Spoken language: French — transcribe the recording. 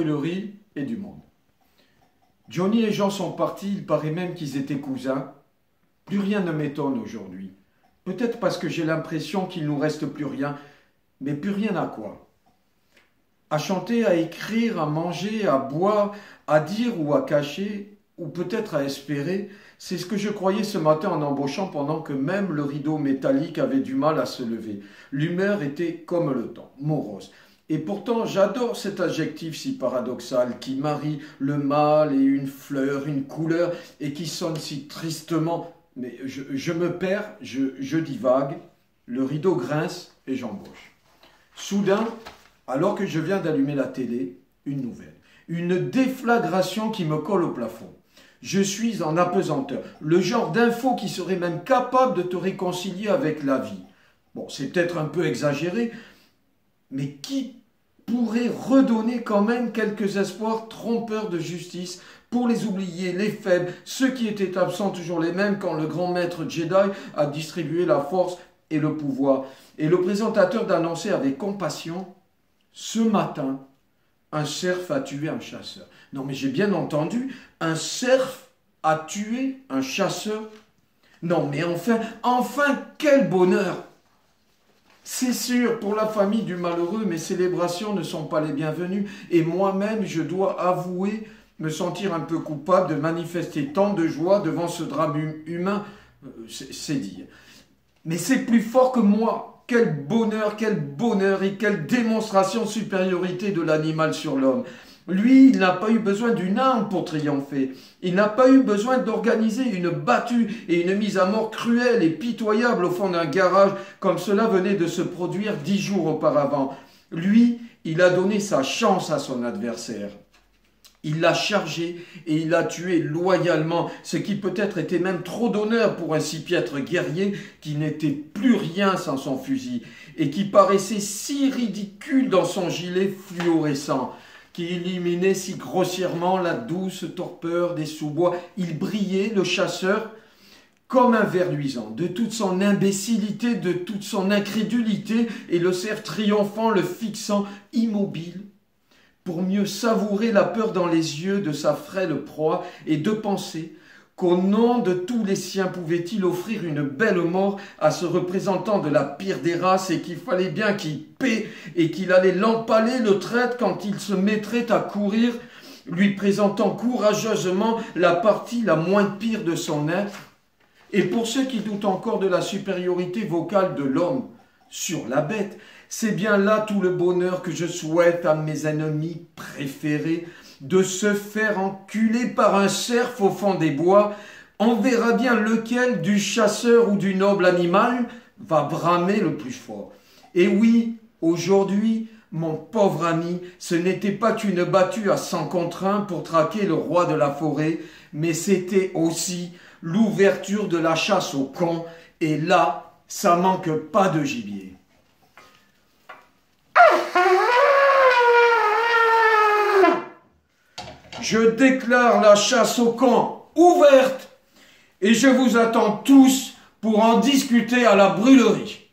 brûlerie et du monde. Johnny et Jean sont partis, il paraît même qu'ils étaient cousins. Plus rien ne m'étonne aujourd'hui. Peut-être parce que j'ai l'impression qu'il ne nous reste plus rien, mais plus rien à quoi? À chanter, à écrire, à manger, à boire, à dire ou à cacher, ou peut-être à espérer, c'est ce que je croyais ce matin en embauchant pendant que même le rideau métallique avait du mal à se lever. L'humeur était comme le temps, morose. Et pourtant, j'adore cet adjectif si paradoxal qui marie le mal et une fleur, une couleur, et qui sonne si tristement. Mais je me perds, je divague, le rideau grince et j'embauche. Soudain, alors que je viens d'allumer la télé, une nouvelle. Une déflagration qui me colle au plafond. Je suis en apesanteur. Le genre d'info qui serait même capable de te réconcilier avec la vie. Bon, c'est peut-être un peu exagéré, mais qui pourrait redonner quand même quelques espoirs trompeurs de justice pour les oubliés, les faibles, ceux qui étaient absents, toujours les mêmes, quand le grand maître Jedi a distribué la force et le pouvoir. Et le présentateur d'annoncer avec compassion, ce matin, un cerf a tué un chasseur. Non mais j'ai bien entendu, un cerf a tué un chasseur. Non mais enfin quel bonheur! C'est sûr, pour la famille du malheureux, mes célébrations ne sont pas les bienvenues et moi-même, je dois avouer me sentir un peu coupable de manifester tant de joie devant ce drame humain, c'est dire. Mais c'est plus fort que moi. Quel bonheur et quelle démonstration de supériorité de l'animal sur l'homme. Lui, il n'a pas eu besoin d'une arme pour triompher. Il n'a pas eu besoin d'organiser une battue et une mise à mort cruelle et pitoyable au fond d'un garage comme cela venait de se produire 10 jours auparavant. Lui, il a donné sa chance à son adversaire. Il l'a chargé et il l'a tué loyalement, ce qui peut-être était même trop d'honneur pour un si piètre guerrier qui n'était plus rien sans son fusil et qui paraissait si ridicule dans son gilet fluorescent, qui illuminait si grossièrement la douce torpeur des sous-bois. Il brillait, le chasseur, comme un ver luisant, de toute son imbécilité, de toute son incrédulité, et le cerf triomphant le fixant immobile, pour mieux savourer la peur dans les yeux de sa frêle proie et de penser qu'au nom de tous les siens pouvait-il offrir une belle mort à ce représentant de la pire des races et qu'il fallait bien qu'il paie et qu'il allait l'empaler le traître quand il se mettrait à courir, lui présentant courageusement la partie la moins pire de son être. Et pour ceux qui doutent encore de la supériorité vocale de l'homme sur la bête, c'est bien là tout le bonheur que je souhaite à mes ennemis préférés, de se faire enculer par un cerf au fond des bois. On verra bien lequel, du chasseur ou du noble animal, va bramer le plus fort. Et oui, aujourd'hui, mon pauvre ami, ce n'était pas qu'une battue à 100 contre 1 pour traquer le roi de la forêt, mais c'était aussi l'ouverture de la chasse aux cons, et là, ça manque pas de gibier. Je déclare la chasse au camp ouverte et je vous attends tous pour en discuter à la brûlerie.